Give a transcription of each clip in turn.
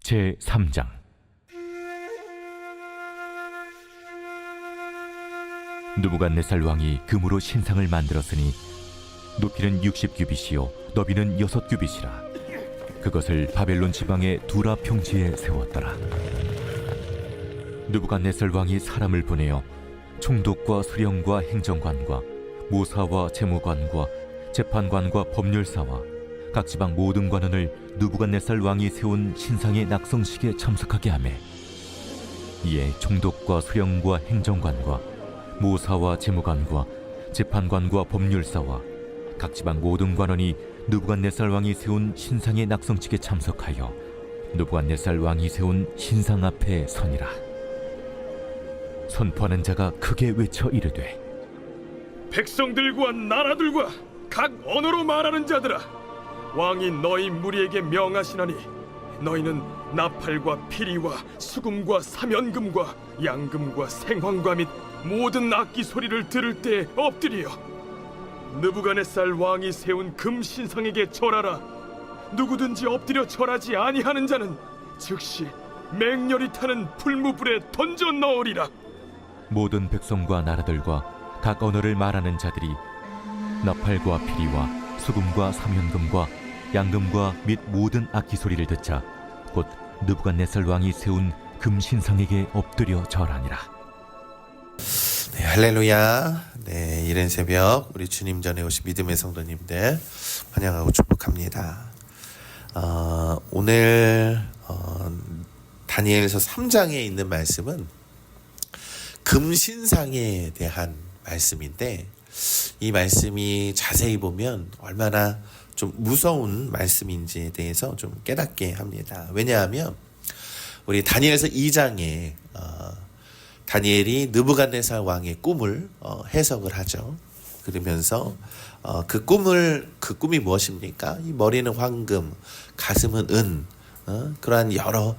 제3장. 느부갓네살 왕이 금으로 신상을 만들었으니 높이는 60규빗이요 너비는 6규빗이라. 그것을 바벨론 지방의 두라 평지에 세웠더라. 느부갓네살 왕이 사람을 보내어 총독과 수령과 행정관과 모사와 재무관과 재판관과 법률사와 각 지방 모든 관원을 느부갓네살 왕이 세운 신상의 낙성식에 참석하게 하매, 이에 총독과 수령과 행정관과 모사와 재무관과 재판관과 법률사와 각 지방 모든 관원이 느부갓네살 왕이 세운 신상의 낙성식에 참석하여 느부갓네살 왕이 세운 신상 앞에 서니라. 선포하는 자가 크게 외쳐 이르되, 백성들과 나라들과 각 언어로 말하는 자들아, 왕이 너희 무리에게 명하시나니 너희는 나팔과 피리와 수금과 사면금과 양금과 생황과 및 모든 악기 소리를 들을 때 엎드리어 느부갓네살 왕이 세운 금 신상에게 절하라. 누구든지 엎드려 절하지 아니하는 자는 즉시 맹렬히 타는 풀무불에 던져 넣으리라. 모든 백성과 나라들과 각 언어를 말하는 자들이 나팔과 피리와 수금과 사면금과 양금과 및 모든 악기 소리를 듣자 곧 느부갓네살 왕이 세운 금 신상에게 엎드려 절하니라. 네, 할렐루야. 네, 이른 새벽 우리 주님 전에 오신 믿음의 성도님들 환영하고 축복합니다. 오늘 다니엘서 3장에 있는 말씀은 금신상에 대한 말씀인데, 이 말씀이 자세히 보면 얼마나 좀 무서운 말씀인지에 대해서 좀 깨닫게 합니다. 왜냐하면 우리 다니엘서 2장에 다니엘이 느부갓네살 왕의 꿈을 해석을 하죠. 그러면서 그 꿈이 무엇입니까? 이 머리는 황금, 가슴은 은, 그러한 여러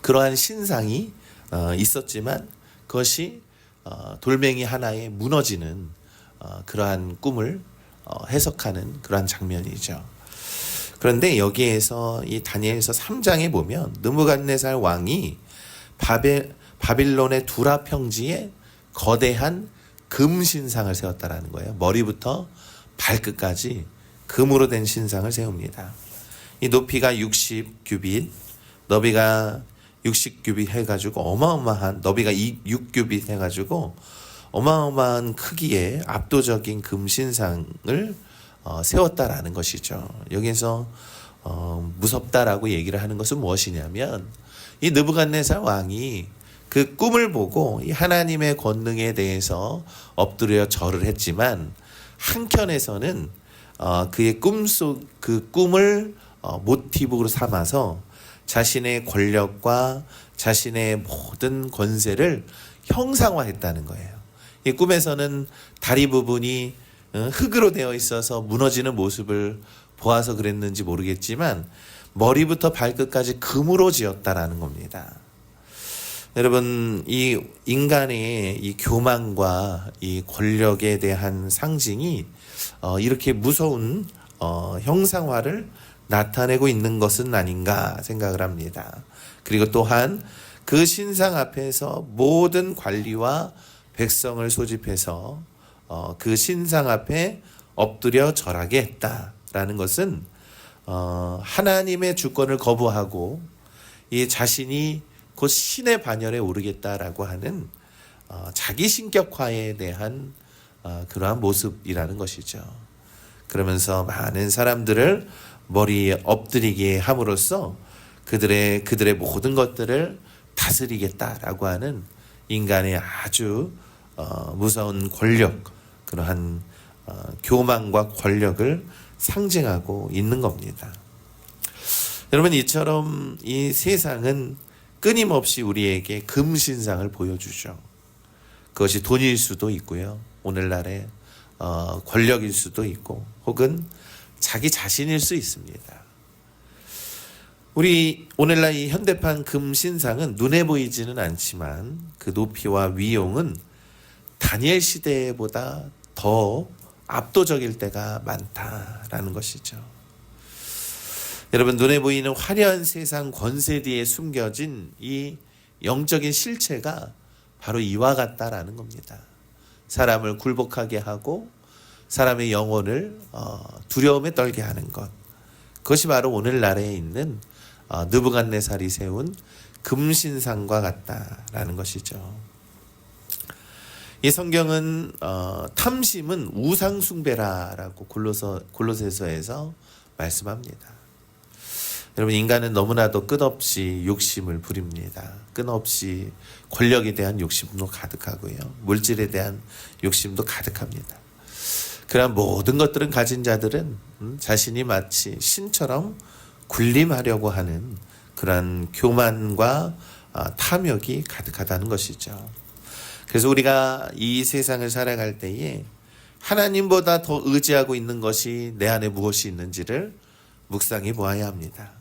그러한 신상이 있었지만 그것이 돌멩이 하나에 무너지는 그러한 꿈을 해석하는 그러한 장면이죠. 그런데 여기에서 이 다니엘서 3장에 보면 느부갓네살 왕이 바빌론의 두라 평지에 거대한 금 신상을 세웠다라는 거예요. 머리부터 발끝까지 금으로 된 신상을 세웁니다. 이 높이가 60규빗, 너비가 60규빗 해가지고 어마어마한, 너비가 6규빗 해가지고 어마어마한 크기의 압도적인 금신상을 세웠다라는 것이죠. 여기서 무섭다라고 얘기를 하는 것은 무엇이냐면, 이 느부갓네살 왕이 그 꿈을 보고 이 하나님의 권능에 대해서 엎드려 절을 했지만, 한켠에서는 그의 그 꿈을 모티브로 삼아서 자신의 권력과 자신의 모든 권세를 형상화했다는 거예요. 이 꿈에서는 다리 부분이 흙으로 되어 있어서 무너지는 모습을 보아서 그랬는지 모르겠지만 머리부터 발끝까지 금으로 지었다라는 겁니다. 여러분, 이 인간의 이 교만과 이 권력에 대한 상징이 이렇게 무서운 형상화를 나타내고 있는 것은 아닌가 생각을 합니다. 그리고 또한 그 신상 앞에서 모든 관리와 백성을 소집해서 그 신상 앞에 엎드려 절하게 했다라는 것은 하나님의 주권을 거부하고 이 자신이 곧 신의 반열에 오르겠다라고 하는 자기 신격화에 대한 그러한 모습이라는 것이죠. 그러면서 많은 사람들을 머리에 엎드리게 함으로써 그들의 모든 것들을 다스리겠다라고 하는 인간의 아주 무서운 권력, 그러한 교만과 권력을 상징하고 있는 겁니다. 여러분, 이처럼 이 세상은 끊임없이 우리에게 금신상을 보여주죠. 그것이 돈일 수도 있고요, 오늘날의 권력일 수도 있고, 혹은 자기 자신일 수 있습니다. 우리 오늘날 이 현대판 금신상은 눈에 보이지는 않지만 그 높이와 위용은 다니엘 시대보다 더 압도적일 때가 많다라는 것이죠. 여러분, 눈에 보이는 화려한 세상 권세 뒤에 숨겨진 이 영적인 실체가 바로 이와 같다라는 겁니다. 사람을 굴복하게 하고 사람의 영혼을 두려움에 떨게 하는 것. 그것이 바로 오늘날에 있는 느부갓네살이 세운 금신상과 같다라는 것이죠. 이 성경은 탐심은 우상 숭배라라고 골로새서에서 말씀합니다. 여러분, 인간은 너무나도 끝없이 욕심을 부립니다. 끝없이 권력에 대한 욕심도 가득하고요. 물질에 대한 욕심도 가득합니다. 그러한 모든 것들은 가진 자들은 자신이 마치 신처럼 군림하려고 하는 그러한 교만과 탐욕이 가득하다는 것이죠. 그래서 우리가 이 세상을 살아갈 때에 하나님보다 더 의지하고 있는 것이 내 안에 무엇이 있는지를 묵상해 보아야 합니다.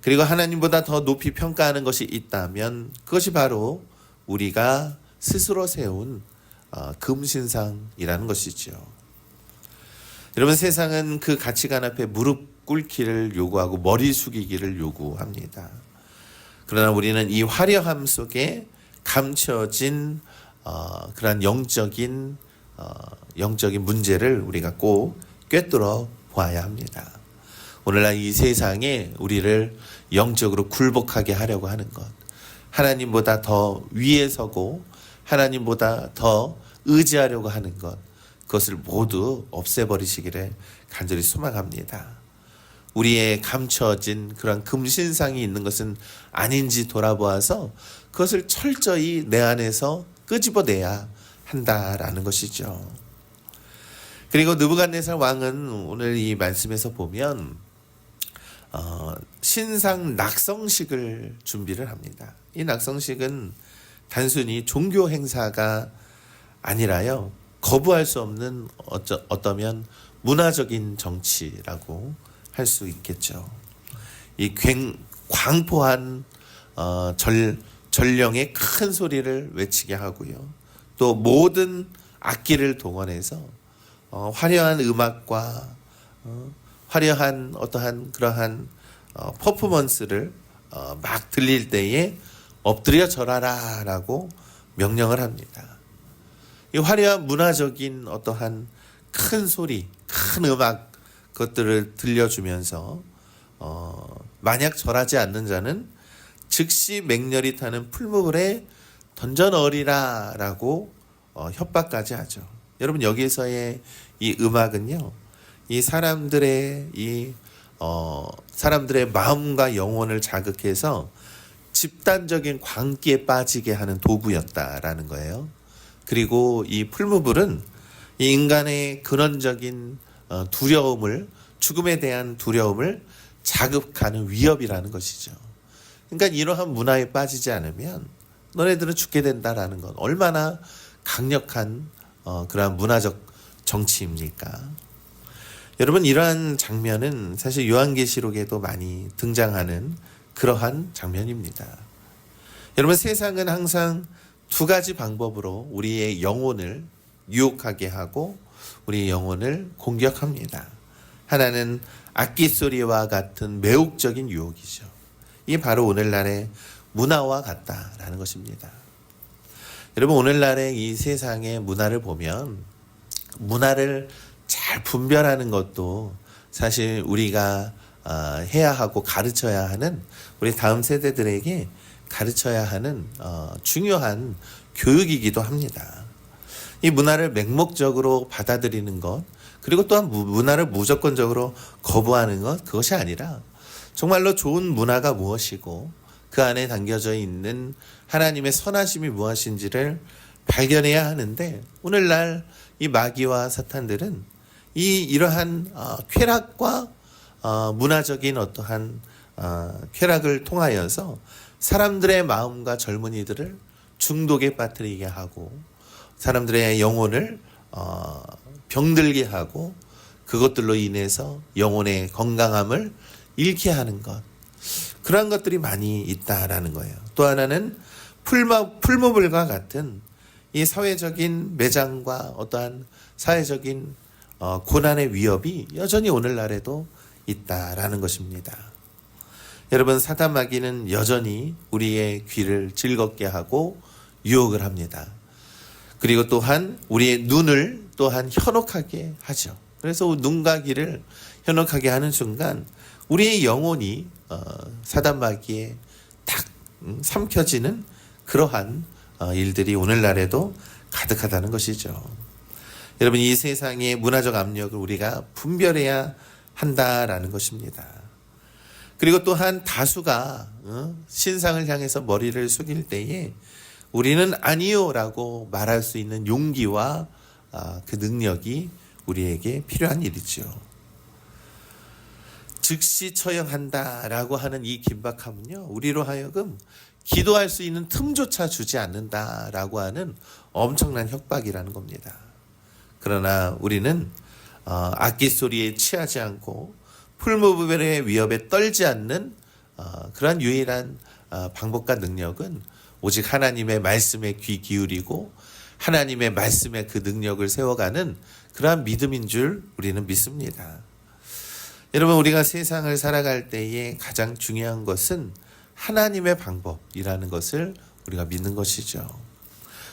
그리고 하나님보다 더 높이 평가하는 것이 있다면 그것이 바로 우리가 스스로 세운 금신상이라는 것이죠. 여러분, 세상은 그 가치관 앞에 무릎 꿇기를 요구하고 머리 숙이기를 요구합니다. 그러나 우리는 이 화려함 속에 감춰진 그런 영적인 문제를 우리가 꼭 꿰뚫어 보아야 합니다. 오늘날 이 세상에 우리를 영적으로 굴복하게 하려고 하는 것, 하나님보다 더 위에 서고 하나님보다 더 의지하려고 하는 것, 그것을 모두 없애버리시기를 간절히 소망합니다. 우리의 감춰진 그런 금신상이 있는 것은 아닌지 돌아보아서 그것을 철저히 내 안에서 끄집어내야 한다라는 것이죠. 그리고 느부갓네살 왕은 오늘 이 말씀에서 보면 신상 낙성식을 준비를 합니다. 이 낙성식은 단순히 종교 행사가 아니라요, 거부할 수 없는 어떠면 문화적인 정치라고 할 수 있겠죠. 이 광포한 전령의 큰 소리를 외치게 하고요, 또 모든 악기를 동원해서 화려한 음악과 화려한 어떠한 그러한 퍼포먼스를 막 들릴 때에 엎드려 절하라 라고 명령을 합니다. 이 화려한 문화적인 어떠한 큰 소리, 큰 음악, 그것들을 들려주면서 만약 절하지 않는 자는 즉시 맹렬히 타는 풀무불에 던져 넣으리라 라고 협박까지 하죠. 여러분, 여기에서의 이 음악은요, 이 사람들의 마음과 영혼을 자극해서 집단적인 광기에 빠지게 하는 도구였다라는 거예요. 그리고 이 풀무불은 이 인간의 근원적인 두려움을, 죽음에 대한 두려움을 자극하는 위협이라는 것이죠. 그러니까 이러한 문화에 빠지지 않으면 너네들은 죽게 된다라는 건 얼마나 강력한 그러한 문화적 정치입니까? 여러분, 이러한 장면은 사실 요한계시록에도 많이 등장하는 그러한 장면입니다. 여러분, 세상은 항상 두 가지 방법으로 우리의 영혼을 유혹하게 하고 우리의 영혼을 공격합니다. 하나는 악기 소리와 같은 매혹적인 유혹이죠. 이게 바로 오늘날의 문화와 같다라는 것입니다. 여러분, 오늘날의 이 세상의 문화를 보면 문화를 잘 분별하는 것도 사실 우리가 해야 하고 가르쳐야 하는, 우리 다음 세대들에게 가르쳐야 하는 중요한 교육이기도 합니다. 이 문화를 맹목적으로 받아들이는 것, 그리고 또한 문화를 무조건적으로 거부하는 것, 그것이 아니라 정말로 좋은 문화가 무엇이고 그 안에 담겨져 있는 하나님의 선하심이 무엇인지를 발견해야 하는데, 오늘날 이 마귀와 사탄들은 이러한 쾌락과 문화적인 어떠한 쾌락을 통하여서 사람들의 마음과 젊은이들을 중독에 빠뜨리게 하고 사람들의 영혼을 병들게 하고 그것들로 인해서 영혼의 건강함을 잃게 하는 것, 그러한 것들이 많이 있다라는 거예요. 또 하나는 풀무불과 같은 이 사회적인 매장과 어떠한 사회적인 고난의 위협이 여전히 오늘날에도 있다라는 것입니다. 여러분, 사단 마귀는 여전히 우리의 귀를 즐겁게 하고 유혹을 합니다. 그리고 또한 우리의 눈을 또한 현혹하게 하죠. 그래서 눈과 귀를 현혹하게 하는 순간 우리의 영혼이 사단 마귀에 탁 삼켜지는 그러한 일들이 오늘날에도 가득하다는 것이죠. 여러분, 이 세상의 문화적 압력을 우리가 분별해야 한다라는 것입니다. 그리고 또한 다수가 신상을 향해서 머리를 숙일 때에 우리는 아니요라고 말할 수 있는 용기와 그 능력이 우리에게 필요한 일이죠. 즉시 처형한다라고 하는 이 긴박함은요, 우리로 하여금 기도할 수 있는 틈조차 주지 않는다라고 하는 엄청난 협박이라는 겁니다. 그러나 우리는 악기 소리에 취하지 않고 풀무불의 위협에 떨지 않는 그러한 유일한 방법과 능력은 오직 하나님의 말씀에 귀 기울이고 하나님의 말씀에 그 능력을 세워가는 그러한 믿음인 줄 우리는 믿습니다. 여러분, 우리가 세상을 살아갈 때에 가장 중요한 것은 하나님의 방법이라는 것을 우리가 믿는 것이죠.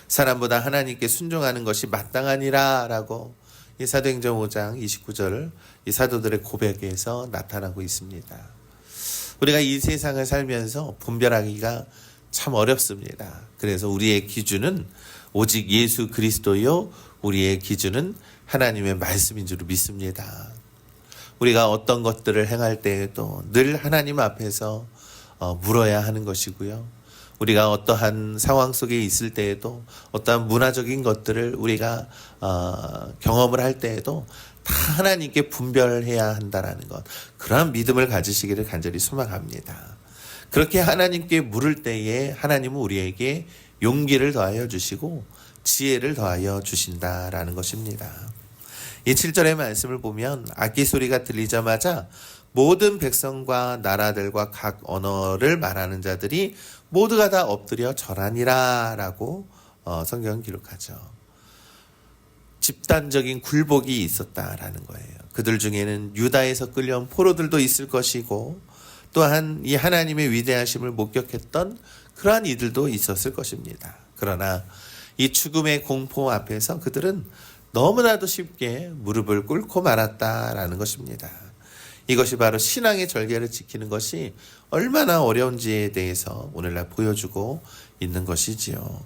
사람보다 하나님께 순종하는 것이 마땅하니라 라고 이 사도행전 5장 29절 이 사도들의 고백에서 나타나고 있습니다. 우리가 이 세상을 살면서 분별하기가 참 어렵습니다. 그래서 우리의 기준은 오직 예수 그리스도요, 우리의 기준은 하나님의 말씀인 줄 믿습니다. 우리가 어떤 것들을 행할 때에도 늘 하나님 앞에서 물어야 하는 것이고요. 우리가 어떠한 상황 속에 있을 때에도 어떠한 문화적인 것들을 우리가 경험을 할 때에도 다 하나님께 분별해야 한다라는 것, 그러한 믿음을 가지시기를 간절히 소망합니다. 그렇게 하나님께 물을 때에 하나님은 우리에게 용기를 더하여 주시고 지혜를 더하여 주신다라는 것입니다. 이 7절의 말씀을 보면 악기 소리가 들리자마자 모든 백성과 나라들과 각 언어를 말하는 자들이 모두가 다 엎드려 절하니라 라고 성경은 기록하죠. 집단적인 굴복이 있었다라는 거예요. 그들 중에는 유다에서 끌려온 포로들도 있을 것이고 또한 이 하나님의 위대하심을 목격했던 그러한 이들도 있었을 것입니다. 그러나 이 죽음의 공포 앞에서 그들은 너무나도 쉽게 무릎을 꿇고 말았다라는 것입니다. 이것이 바로 신앙의 절개를 지키는 것이 얼마나 어려운지에 대해서 오늘날 보여주고 있는 것이지요.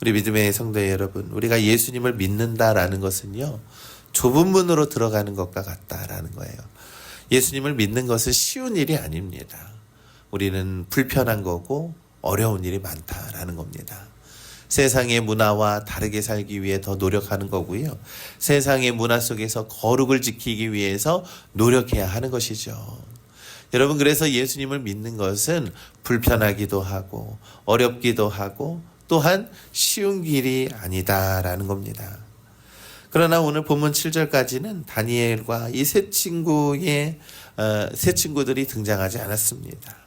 우리 믿음의 성도 여러분, 우리가 예수님을 믿는다라는 것은요, 좁은 문으로 들어가는 것과 같다라는 거예요. 예수님을 믿는 것은 쉬운 일이 아닙니다. 우리는 불편한 거고 어려운 일이 많다라는 겁니다. 세상의 문화와 다르게 살기 위해 더 노력하는 거고요. 세상의 문화 속에서 거룩을 지키기 위해서 노력해야 하는 것이죠. 여러분, 그래서 예수님을 믿는 것은 불편하기도 하고 어렵기도 하고 또한 쉬운 길이 아니다라는 겁니다. 그러나 오늘 본문 7절까지는 다니엘과 이 세 친구들이 등장하지 않았습니다.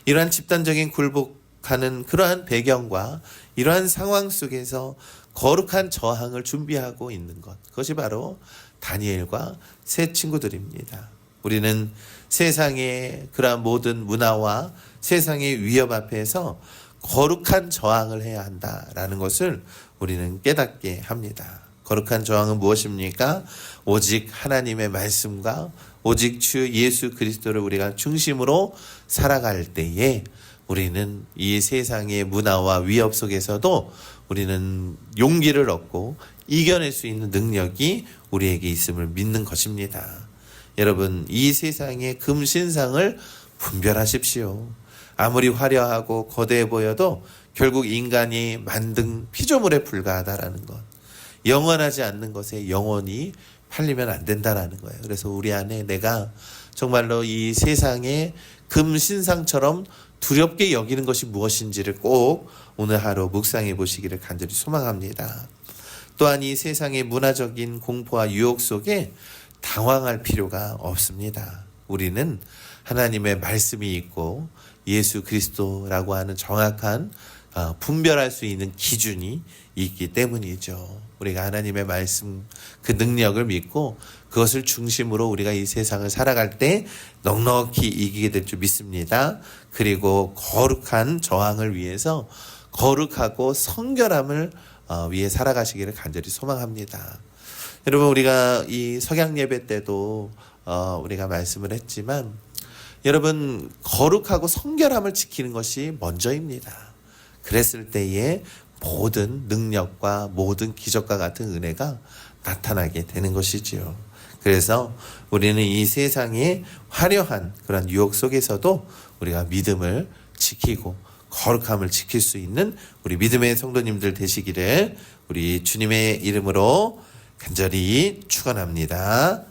이러한 집단적인 굴복하는 그러한 배경과 이러한 상황 속에서 거룩한 저항을 준비하고 있는 것, 그것이 바로 다니엘과 세 친구들입니다. 우리는 세상의 그러한 모든 문화와 세상의 위협 앞에서 거룩한 저항을 해야 한다라는 것을 우리는 깨닫게 합니다. 거룩한 저항은 무엇입니까? 오직 하나님의 말씀과 오직 주 예수 그리스도를 우리가 중심으로 살아갈 때에 우리는 이 세상의 문화와 위협 속에서도 우리는 용기를 얻고 이겨낼 수 있는 능력이 우리에게 있음을 믿는 것입니다. 여러분, 이 세상의 금신상을 분별하십시오. 아무리 화려하고 거대해 보여도 결국 인간이 만든 피조물에 불과하다라는 것. 영원하지 않는 것에 영원히 팔리면 안 된다라는 거예요. 그래서 우리 안에 내가 정말로 이 세상의 금신상처럼 두렵게 여기는 것이 무엇인지를 꼭 오늘 하루 묵상해 보시기를 간절히 소망합니다. 또한 이 세상의 문화적인 공포와 유혹 속에 당황할 필요가 없습니다. 우리는 하나님의 말씀이 있고 예수 그리스도라고 하는 정확한 분별할 수 있는 기준이 있기 때문이죠. 우리가 하나님의 말씀 그 능력을 믿고 그것을 중심으로 우리가 이 세상을 살아갈 때 넉넉히 이기게 될 줄 믿습니다. 그리고 거룩한 저항을 위해서 거룩하고 성결함을 위해 살아가시기를 간절히 소망합니다. 여러분, 우리가 이 석양 예배 때도 우리가 말씀을 했지만 여러분, 거룩하고 성결함을 지키는 것이 먼저입니다. 그랬을 때에 모든 능력과 모든 기적과 같은 은혜가 나타나게 되는 것이지요. 그래서 우리는 이 세상의 화려한 그런 유혹 속에서도 우리가 믿음을 지키고 거룩함을 지킬 수 있는 우리 믿음의 성도님들 되시기를 우리 주님의 이름으로 간절히 축원합니다.